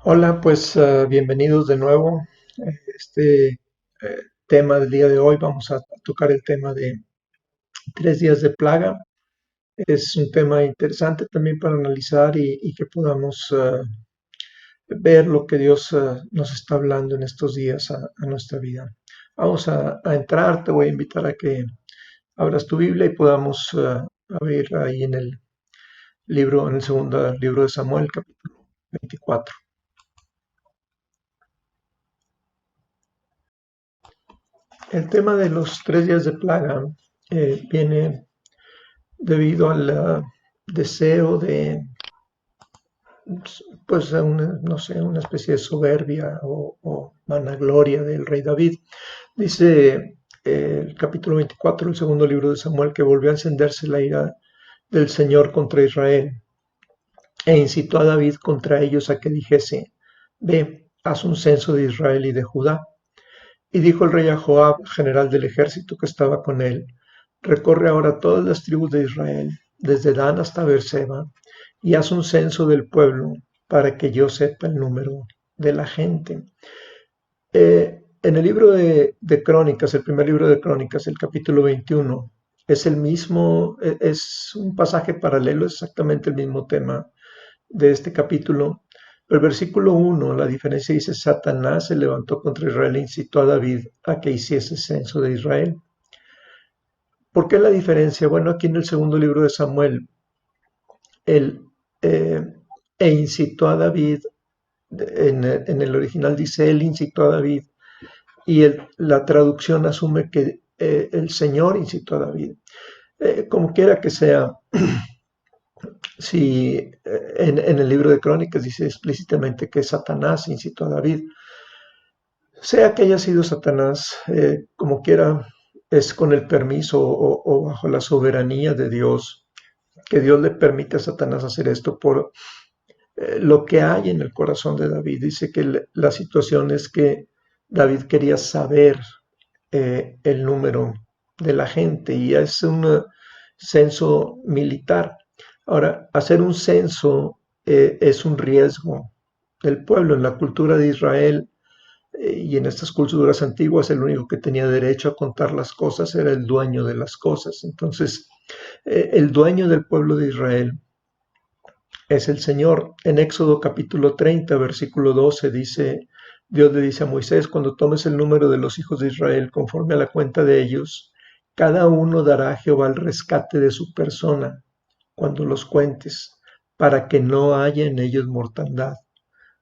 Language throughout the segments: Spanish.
Hola, pues bienvenidos de nuevo. Este tema del día de hoy vamos a tocar el tema de 3 días de plaga. Es un tema interesante también para analizar y que podamos ver lo que Dios nos está hablando en estos días a nuestra vida. Vamos a entrar, te voy a invitar a que abras tu Biblia y podamos abrir ahí en el libro, en el segundo libro de Samuel, capítulo 24. El tema de los 3 días de plaga viene debido al deseo de, pues, no sé, una especie de soberbia o vanagloria del rey David. Dice el capítulo 24 del segundo libro de Samuel que volvió a encenderse la ira del Señor contra Israel e incitó a David contra ellos a que dijese, ve, haz un censo de Israel y de Judá. Y dijo el rey a Joab, general del ejército que estaba con él, recorre ahora todas las tribus de Israel, desde Dan hasta Beerseba, y haz un censo del pueblo para que yo sepa el número de la gente. En el libro de Crónicas, el primer libro de Crónicas, el capítulo 21, es el mismo, es un pasaje paralelo, es exactamente el mismo tema de este capítulo. El versículo 1, la diferencia dice, Satanás se levantó contra Israel e incitó a David a que hiciese censo de Israel. ¿Por qué la diferencia? Bueno, aquí en el segundo libro de Samuel, él incitó a David, en el original dice, él incitó a David, y la traducción asume que el Señor incitó a David. Como quiera que sea, si en el libro de Crónicas dice explícitamente que Satanás incitó a David, sea que haya sido Satanás, como quiera, es con el permiso o bajo la soberanía de Dios, que Dios le permite a Satanás hacer esto por lo que hay en el corazón de David. Dice que la situación es que David quería saber el número de la gente y es un censo militar. Ahora, hacer un censo es un riesgo del pueblo. En la cultura de Israel y en estas culturas antiguas, el único que tenía derecho a contar las cosas era el dueño de las cosas. Entonces, el dueño del pueblo de Israel es el Señor. En Éxodo capítulo 30, versículo 12 dice, Dios le dice a Moisés, cuando tomes el número de los hijos de Israel conforme a la cuenta de ellos, cada uno dará a Jehová el rescate de su persona cuando los cuentes, para que no haya en ellos mortandad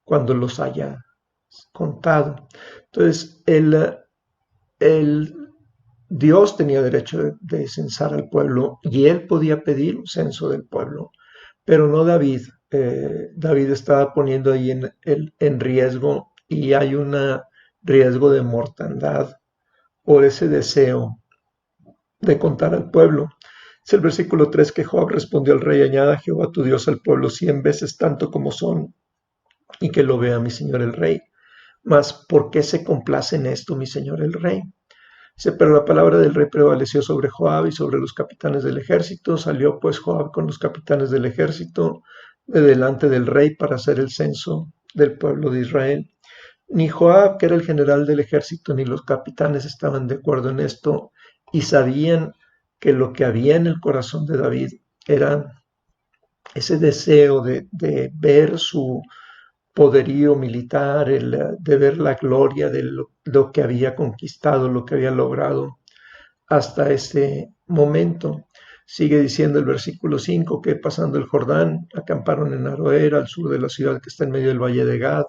cuando los haya contado. Entonces, el Dios tenía derecho de censar al pueblo y él podía pedir un censo del pueblo, pero no David. David estaba poniendo ahí en riesgo y hay un riesgo de mortandad por ese deseo de contar al pueblo. Es el versículo 3 que Joab respondió al rey, añada Jehová tu Dios al pueblo 100 veces tanto como son, y que lo vea mi señor el rey. Mas, ¿por qué se complace en esto mi señor el rey? Dice, pero la palabra del rey prevaleció sobre Joab y sobre los capitanes del ejército. Salió pues Joab con los capitanes del ejército de delante del rey para hacer el censo del pueblo de Israel. Ni Joab, que era el general del ejército, ni los capitanes estaban de acuerdo en esto y sabían que lo que había en el corazón de David era ese deseo de ver su poderío militar, de ver la gloria de lo que había conquistado, lo que había logrado hasta ese momento. Sigue diciendo el versículo 5 que pasando el Jordán, acamparon en Aroer, al sur de la ciudad que está en medio del valle de Gad,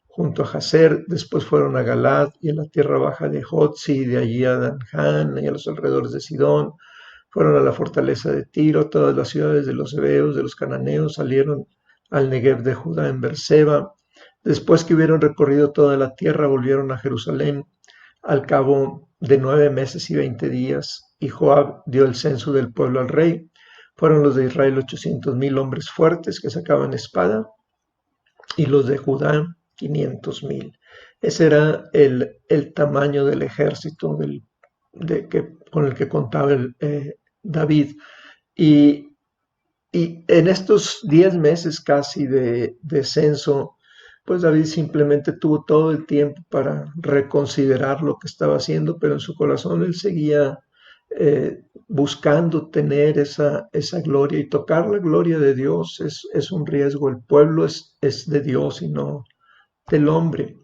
junto a Jazer, después fueron a Galad y en la tierra baja de Jotzi, de allí a Danján y a los alrededores de Sidón, fueron a la fortaleza de Tiro, todas las ciudades de los hebeos, de los cananeos, salieron al Negev de Judá en Beerseba. Después que hubieron recorrido toda la tierra, volvieron a Jerusalén al cabo de 9 meses y 20 días. Y Joab dio el censo del pueblo al rey. Fueron los de Israel 800,000 hombres fuertes que sacaban espada, y los de Judá 500,000. Ese era el tamaño del ejército con el que contaba David. Y en estos 10 meses casi de censo, pues David simplemente tuvo todo el tiempo para reconsiderar lo que estaba haciendo, pero en su corazón él seguía buscando tener esa gloria, y tocar la gloria de Dios es un riesgo. El pueblo es de Dios y no del hombre.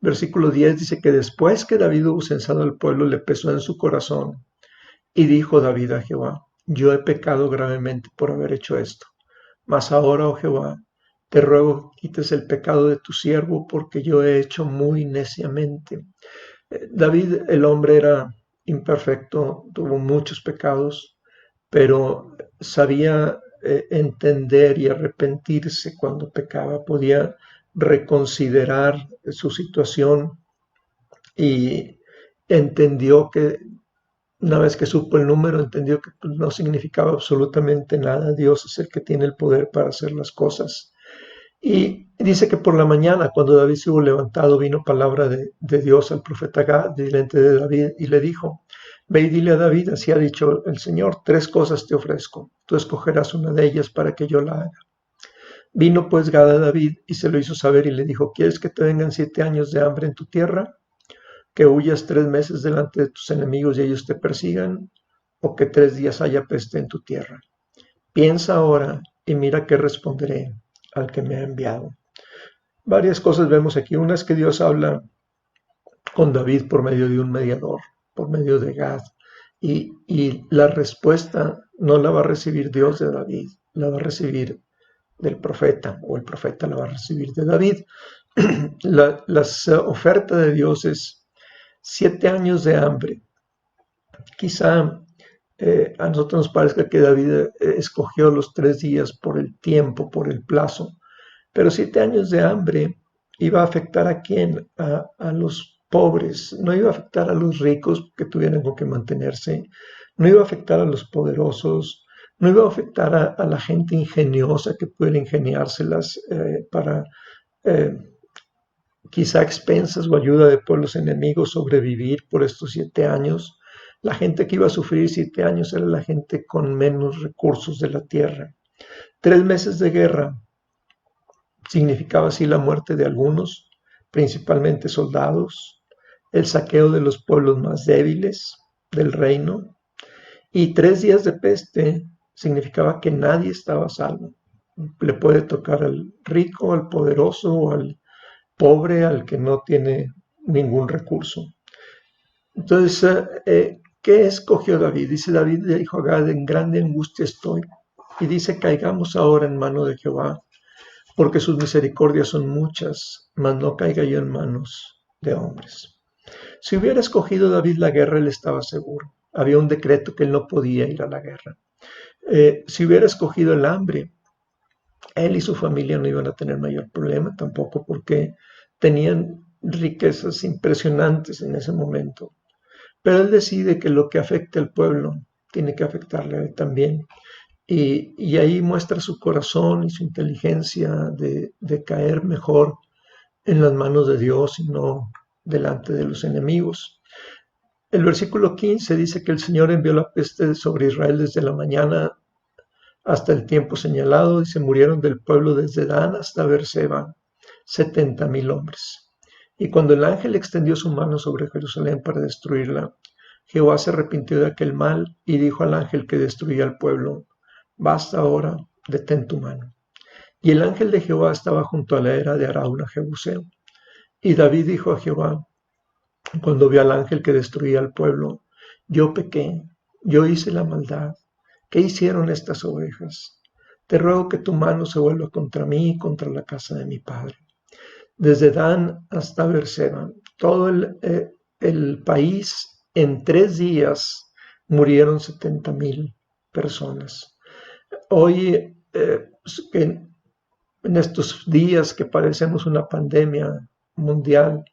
Versículo 10 dice que después que David hubo censado al pueblo, le pesó en su corazón, y dijo David a Jehová: yo he pecado gravemente por haber hecho esto. Mas ahora, oh Jehová, te ruego que quites el pecado de tu siervo, porque yo he hecho muy neciamente. David, el hombre, era imperfecto, tuvo muchos pecados, pero sabía entender y arrepentirse cuando pecaba, podía reconsiderar su situación, y entendió que, una vez que supo el número, entendió que pues, no significaba absolutamente nada. Dios es el que tiene el poder para hacer las cosas. Y dice que por la mañana, cuando David se hubo levantado, vino palabra de Dios al profeta Gad delante de David, y le dijo: ve y dile a David, así ha dicho el Señor, 3 cosas te ofrezco, tú escogerás una de ellas para que yo la haga. Vino pues Gad a David y se lo hizo saber, y le dijo: ¿quieres que te vengan 7 años de hambre en tu tierra? ¿Que huyas 3 meses delante de tus enemigos y ellos te persigan? ¿O que 3 días haya peste en tu tierra? Piensa ahora y mira qué responderé al que me ha enviado. Varias cosas vemos aquí. Una es que Dios habla con David por medio de un mediador, por medio de Gad. Y la respuesta no la va a recibir Dios de David, la va a recibir del profeta, o el profeta la va a recibir de David. La oferta de Dios es 7 años de hambre. Quizá a nosotros nos parezca que David escogió los 3 días por el tiempo, por el plazo, pero 7 años de hambre iba a afectar ¿a quién? A los pobres, no iba a afectar a los ricos que tuvieran con que mantenerse, no iba a afectar a los poderosos, no iba a afectar a la gente ingeniosa que pudiera ingeniárselas para eh, quizá expensas o ayuda de pueblos enemigos sobrevivir por estos 7 años. La gente que iba a sufrir 7 años era la gente con menos recursos de la tierra. 3 meses de guerra significaba así la muerte de algunos, principalmente soldados, el saqueo de los pueblos más débiles del reino, y 3 días de peste significaba que nadie estaba a salvo. Le puede tocar al rico, al poderoso o al pobre, al que no tiene ningún recurso. Entonces, ¿qué escogió David? Dice David, le dijo a Gad: en grande angustia estoy. Y dice: caigamos ahora en mano de Jehová, porque sus misericordias son muchas, mas no caiga yo en manos de hombres. Si hubiera escogido David la guerra, él estaba seguro. Había un decreto que él no podía ir a la guerra. Si hubiera escogido el hambre, él y su familia no iban a tener mayor problema tampoco, porque tenían riquezas impresionantes en ese momento. Pero él decide que lo que afecte al pueblo tiene que afectarle a él también. Y ahí muestra su corazón y su inteligencia de caer mejor en las manos de Dios y no delante de los enemigos. El versículo 15 dice que el Señor envió la peste sobre Israel desde la mañana hasta el tiempo señalado, y se murieron del pueblo desde Dan hasta Beerseba 70,000 hombres. Y cuando el ángel extendió su mano sobre Jerusalén para destruirla, Jehová se arrepintió de aquel mal y dijo al ángel que destruía al pueblo: basta ahora, detén tu mano. Y el ángel de Jehová estaba junto a la era de Arauna Jebuseo. Y David dijo a Jehová, cuando vio al ángel que destruía al pueblo: yo pequé, yo hice la maldad. ¿Qué hicieron estas ovejas? Te ruego que tu mano se vuelva contra mí y contra la casa de mi padre. Desde Dan hasta Beerseba, todo el país, en 3 días murieron 70,000 personas. Hoy, en estos días que parecemos una pandemia mundial,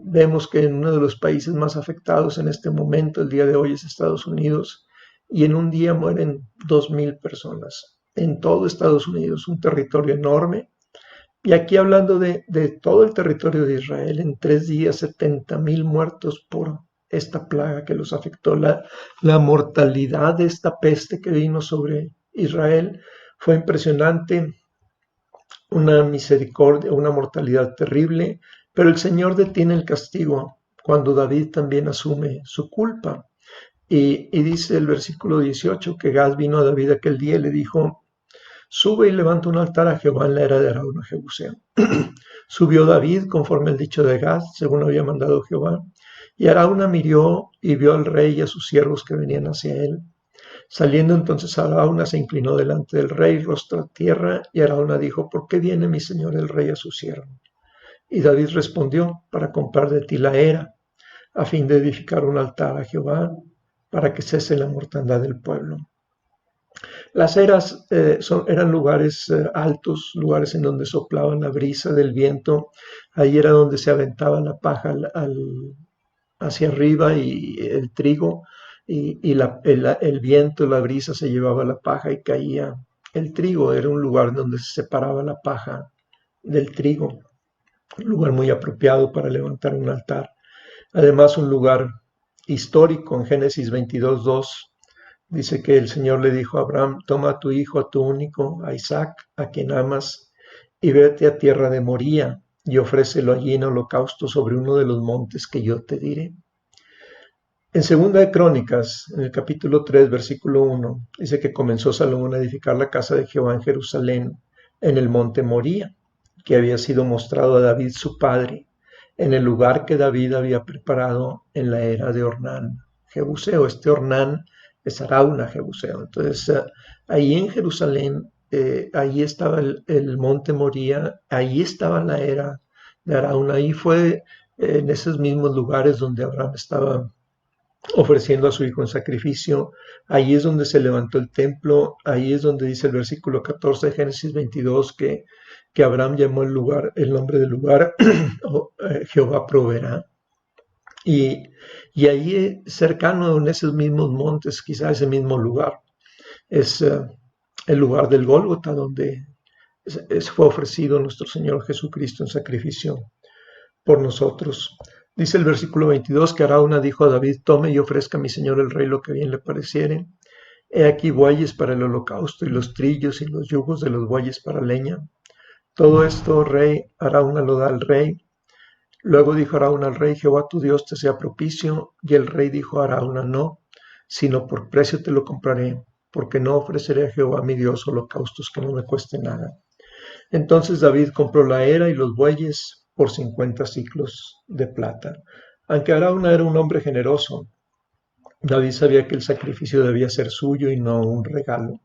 vemos que en uno de los países más afectados en este momento, el día de hoy, es Estados Unidos, y en un día mueren 2,000 personas en todo Estados Unidos, un territorio enorme. Y aquí hablando de todo el territorio de Israel, en 3 días 70,000 muertos por esta plaga que los afectó. La mortalidad de esta peste que vino sobre Israel fue impresionante. una misericordia, una mortalidad terrible, pero el Señor detiene el castigo cuando David también asume su culpa. Y dice el versículo 18 que Gad vino a David aquel día y le dijo: sube y levanta un altar a Jehová en la era de Araúna Jebuseo. Subió David conforme el dicho de Gad, según había mandado Jehová. Y Araúna miró y vio al rey y a sus siervos que venían hacia él. Saliendo entonces Araúna se inclinó delante del rey, rostro a tierra, y Araúna dijo: ¿por qué viene mi señor el rey a su siervo? Y David respondió: para comprar de ti la era, a fin de edificar un altar a Jehová, para que cese la mortandad del pueblo. Las eras eran lugares altos, lugares en donde soplaba la brisa del viento. Ahí era donde se aventaba la paja hacia arriba y el trigo, y el viento, la brisa se llevaba la paja y caía el trigo. Era un lugar donde se separaba la paja del trigo, un lugar muy apropiado para levantar un altar. Además, un lugar histórico. En Génesis 22:2 dice que el Señor le dijo a Abraham: toma a tu hijo, a tu único, a Isaac, a quien amas, y vete a tierra de Moría, y ofrécelo allí en holocausto sobre uno de los montes que yo te diré. En Segunda de Crónicas, en el capítulo 3, versículo 1, dice que comenzó Salomón a edificar la casa de Jehová en Jerusalén, en el monte Moría, que había sido mostrado a David su padre, en el lugar que David había preparado en la era de Ornán Jebuseo. Este Ornán es Araúna Jebuseo. Entonces, ahí en Jerusalén, ahí estaba el monte Moría, ahí estaba la era de Araúna. Ahí fue en esos mismos lugares donde Abraham estaba ofreciendo a su hijo en sacrificio. Ahí es donde se levantó el templo. Ahí es donde dice el versículo 14 de Génesis 22 que Abraham llamó el nombre del lugar Jehová proveerá. Y ahí cercano en esos mismos montes, quizá ese mismo lugar, es el lugar del Gólgota, donde fue ofrecido nuestro Señor Jesucristo en sacrificio por nosotros. Dice el versículo 22 que Araúna dijo a David: tome y ofrezca a mi señor el rey lo que bien le pareciere. He aquí bueyes para el holocausto, y los trillos y los yugos de los bueyes para leña. Todo esto, rey, Araúna lo da al rey. Luego dijo Araúna al rey: Jehová tu Dios te sea propicio. Y el rey dijo a Araúna: no, sino por precio te lo compraré, porque no ofreceré a Jehová mi Dios holocaustos que no me cueste nada. Entonces David compró la era y los bueyes por 50 siclos de plata. Aunque Araúna era un hombre generoso, David sabía que el sacrificio debía ser suyo y no un regalo.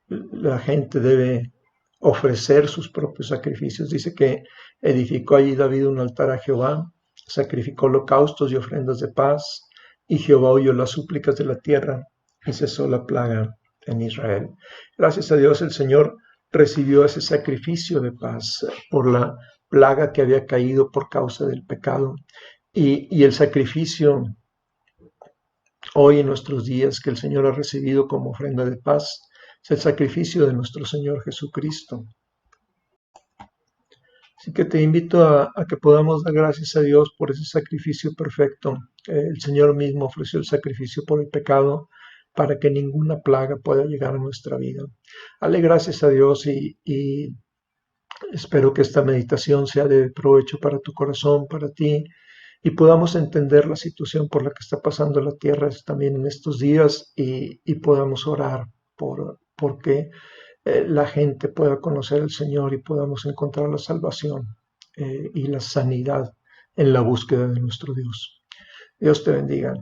La gente debe ofrecer sus propios sacrificios. Dice que edificó allí David un altar a Jehová, sacrificó holocaustos y ofrendas de paz, y Jehová oyó las súplicas de la tierra y cesó la plaga en Israel. Gracias a Dios el Señor recibió ese sacrificio de paz por la plaga que había caído por causa del pecado, y el sacrificio hoy en nuestros días que el Señor ha recibido como ofrenda de paz es el sacrificio de nuestro Señor Jesucristo. Así que te invito a que podamos dar gracias a Dios por ese sacrificio perfecto. El Señor mismo ofreció el sacrificio por el pecado para que ninguna plaga pueda llegar a nuestra vida. Dale gracias a Dios y espero que esta meditación sea de provecho para tu corazón, para ti, y podamos entender la situación por la que está pasando la tierra también en estos días, y podamos orar porque la gente pueda conocer al Señor y podamos encontrar la salvación y la sanidad en la búsqueda de nuestro Dios. Dios te bendiga.